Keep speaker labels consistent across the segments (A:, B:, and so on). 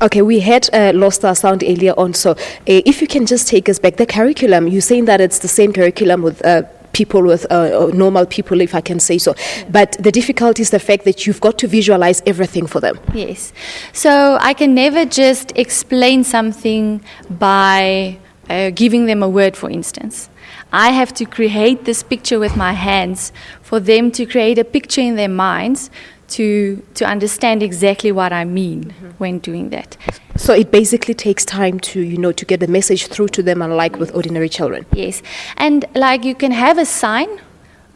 A: Okay, we had lost our sound earlier on, so if you can just take us back, the curriculum, you're saying that it's the same curriculum with people with normal people, if I can say so. Yeah. But the difficulty is the fact that you've got to visualize everything for them.
B: Yes. So I can never just explain something by giving them a word, for instance. I have to create this picture with my hands for them to create a picture in their minds to understand exactly what I mean when doing that.
A: So it basically takes time to get the message through to them, unlike with ordinary children.
B: Yes. And like you can have a sign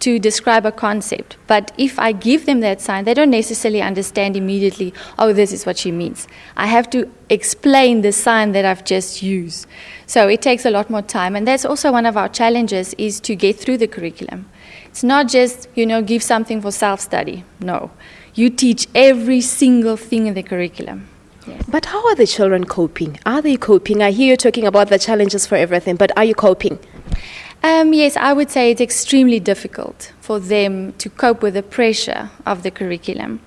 B: to describe a concept, but if I give them that sign, they don't necessarily understand immediately, oh, this is what she means. I have to explain the sign that I've just used. So it takes a lot more time, and that's also one of our challenges, is to get through the curriculum. It's not just, give something for self-study. No. You teach every single thing in the curriculum. Yes.
A: But how are the children coping? Are they coping? I hear you talking about the challenges for everything, but are you coping?
B: Yes, I would say it's extremely difficult for them to cope with the pressure of the curriculum.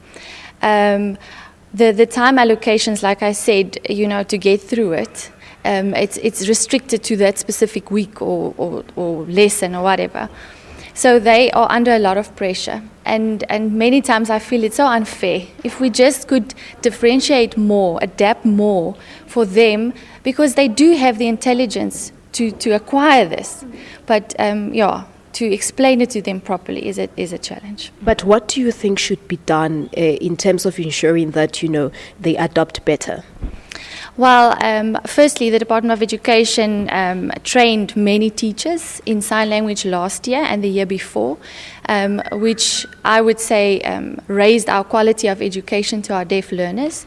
B: The time allocations, like I said, to get through it, it's restricted to that specific week or lesson or whatever. So they are under a lot of pressure, and many times I feel it's so unfair. If we just could differentiate more, adapt more for them, because they do have the intelligence to acquire this, but to explain it to them properly is a challenge.
A: But what do you think should be done in terms of ensuring that they adopt better?
B: Well, firstly, the Department of Education trained many teachers in sign language last year and the year before, which I would say raised our quality of education to our deaf learners.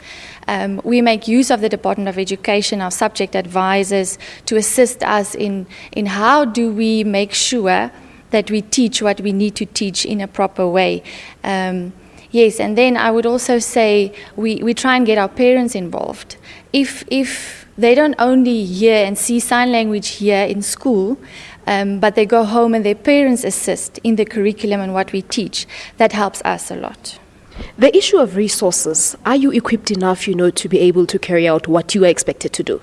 B: We make use of the Department of Education, our subject advisors, to assist us in how do we make sure that we teach what we need to teach in a proper way. Yes, and then I would also say we try and get our parents involved. If they don't only hear and see sign language here in school, but they go home and their parents assist in the curriculum and what we teach, that helps us a lot.
A: The issue of resources, are you equipped enough, to be able to carry out what you are expected to do?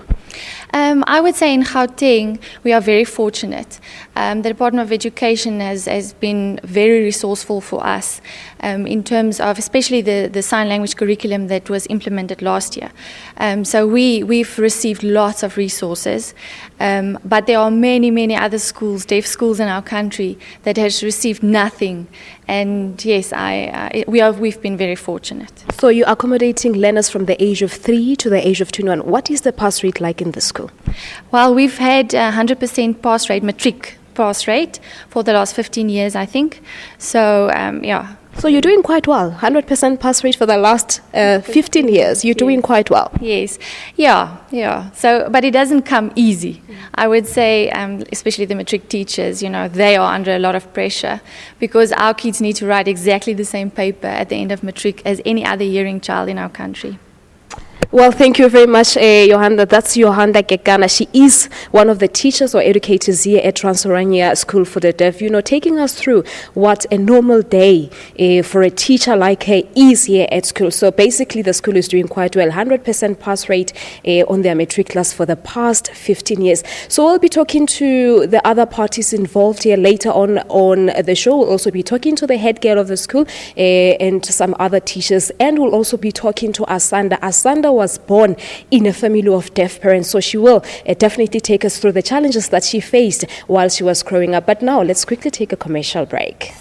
B: I would say in Gauteng, we are very fortunate. The Department of Education has been very resourceful for us in terms of especially the sign language curriculum that was implemented last year. So we've received lots of resources, but there are many, many other schools, deaf schools in our country, that has received nothing. And yes, we've been very fortunate.
A: So you're accommodating learners from the age of 3 to the age of 21. What is the pass rate like in the school?
B: Well, we've had 100% pass rate, matric pass rate, for the last 15 years, I think. So,
A: So you're doing quite well. 100% pass rate for the last 15 years. You're doing quite well.
B: Yes. Yeah. So, but it doesn't come easy. I would say, especially the matric teachers, they are under a lot of pressure because our kids need to write exactly the same paper at the end of matric as any other hearing child in our country.
A: Well, thank you very much, Johanna. That's Johanna Gekana. She is one of the teachers or educators here at Transorania School for the Deaf, taking us through what a normal day for a teacher like her is here at school. So basically, the school is doing quite well, 100% pass rate on their matric class for the past 15 years. So we'll be talking to the other parties involved here later on the show. We'll also be talking to the head girl of the school and some other teachers. And we'll also be talking to Asanda. Asanda was born in a family of deaf parents, so she will definitely take us through the challenges that she faced while she was growing up. But now, let's quickly take a commercial break.